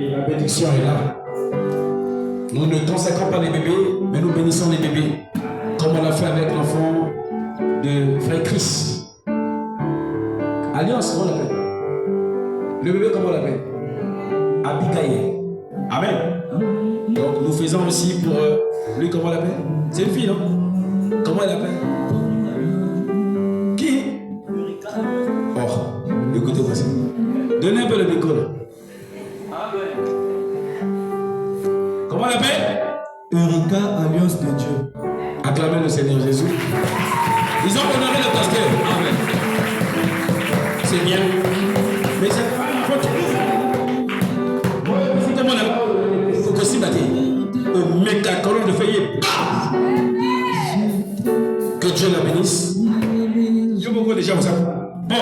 et la bénédiction est là. Nous ne consacrons pas les bébés, mais nous bénissons les bébés, comme on l'a fait avec l'enfant de Frère Chris. Alliance, comment on l'appelle? Le bébé, comment on l'appelle? Abigail. Amen. Donc nous faisons aussi pour lui, comment on l'appelle? C'est une fille, non? Comment elle l'appelle? Qui? Oh, écoutez-moi ça. Donnez un peu le micro. Comment elle l'appelle? Eureka, Alliance de Dieu. Acclamez le Seigneur Jésus. Ils ont honoré le pasteur. Amen. C'est bien. Mais c'est pas une faute. Comment on l'appelle? Il faut que si matin, un méga colonne de feuillet. Que Dieu la bénisse. Je vous vois déjà, vous savez. Bon.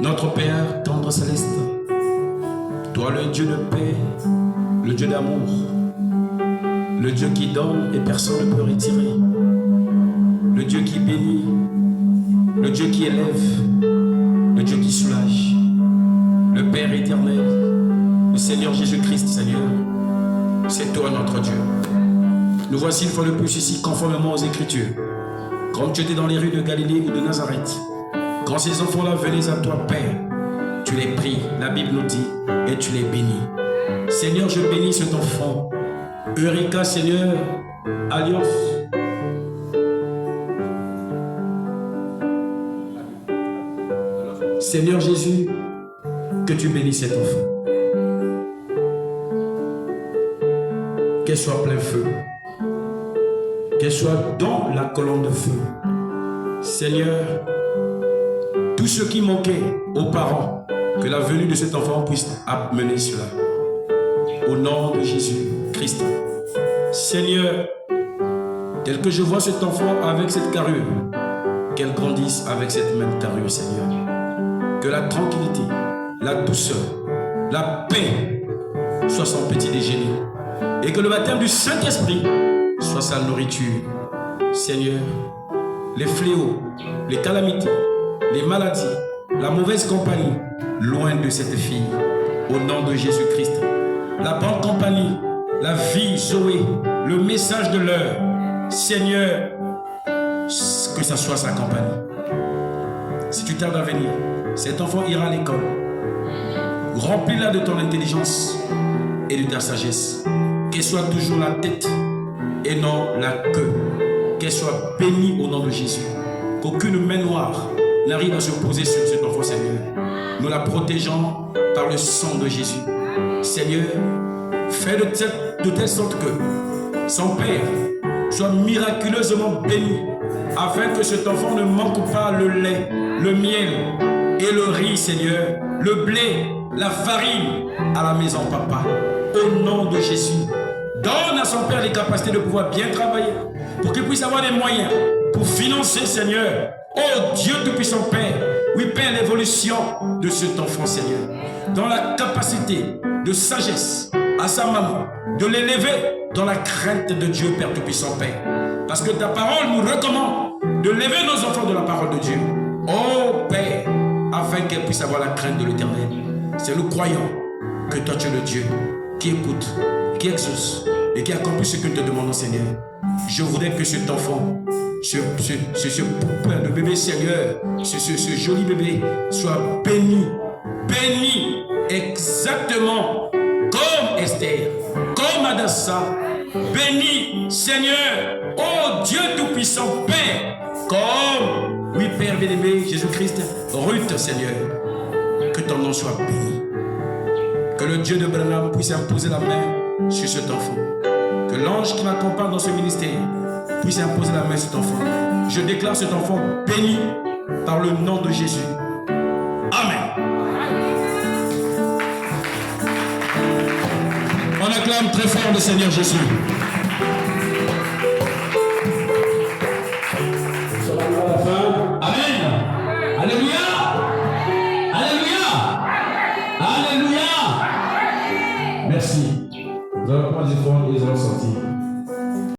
Notre Père tendre céleste, toi le Dieu de paix, le Dieu d'amour, le Dieu qui donne et personne ne peut retirer, le Dieu qui bénit, le Dieu qui élève, le Dieu qui soulage, le Père éternel, le Seigneur Jésus-Christ, Seigneur, c'est toi notre Dieu. Nous voici une fois de plus ici conformément aux Écritures, comme tu étais dans les rues de Galilée ou de Nazareth. Quand ces enfants-là venaient à toi, Père, tu les pries, la Bible nous dit, et tu les bénis. Seigneur, je bénis cet enfant. Eureka, Seigneur, Alliance. Seigneur Jésus, que tu bénisses cet enfant. Qu'elle soit plein feu. Qu'elle soit dans la colonne de feu. Seigneur, tout ce qui manquait aux parents, que la venue de cet enfant puisse amener cela. Au nom de Jésus-Christ. Seigneur, tel que je vois cet enfant avec cette carrure, qu'elle grandisse avec cette même carrure, Seigneur. Que la tranquillité, la douceur, la paix soit son petit déjeuner. Et que le baptême du Saint-Esprit soit sa nourriture. Seigneur, les fléaux, les calamités, les maladies, la mauvaise compagnie, loin de cette fille, au nom de Jésus-Christ. La bonne compagnie, la vie, Zoé, le message de l'heure, Seigneur, que ça soit sa compagnie. Si tu tardes à venir, cet enfant ira à l'école. Remplis-la de ton intelligence et de ta sagesse. Qu'elle soit toujours la tête et non la queue. Qu'elle soit bénie au nom de Jésus. Qu'aucune main noire n'arrive à se poser sur cet enfant, Seigneur. Nous la protégeons par le sang de Jésus. Seigneur, fais de telle sorte que son père soit miraculeusement béni, afin que cet enfant ne manque pas le lait, le miel et le riz, Seigneur, le blé, la farine à la maison, papa. Au nom de Jésus, donne à son père les capacités de pouvoir bien travailler, pour qu'il puisse avoir les moyens pour financer, Seigneur. Oh Dieu Tout-Puissant Père, oui Père, l'évolution de cet enfant, Seigneur, dans la capacité de sagesse à sa maman, de l'élever dans la crainte de Dieu, Père Tout-Puissant Père. Parce que ta parole nous recommande de lever nos enfants de la parole de Dieu. Oh Père, afin qu'elle puisse avoir la crainte de l'Éternel. C'est nous croyons que toi tu es le Dieu qui écoute, qui qui exauce et qui accomplit ce que nous te demandons, Seigneur. Je voudrais que cet enfant, ce poupin de bébé, Seigneur, ce joli bébé, soit béni, béni exactement comme Esther, comme Adassa, béni, Seigneur, oh Dieu Tout-Puissant, Père, comme, oui, Père bien-aimé, Jésus-Christ, Ruth, Seigneur, que ton nom soit béni. Que le Dieu de Branham puisse imposer la main sur cet enfant. Que l'ange qui m'accompagne dans ce ministère puisse imposer la main sur cet enfant. Je déclare cet enfant béni par le nom de Jésus. Amen. On acclame très fort le Seigneur Jésus. Nous sommes arrivés à la fin. Amen. Alléluia. Alléluia. Alléluia. Merci. Nous allons prendre des fois et nous allons sortir.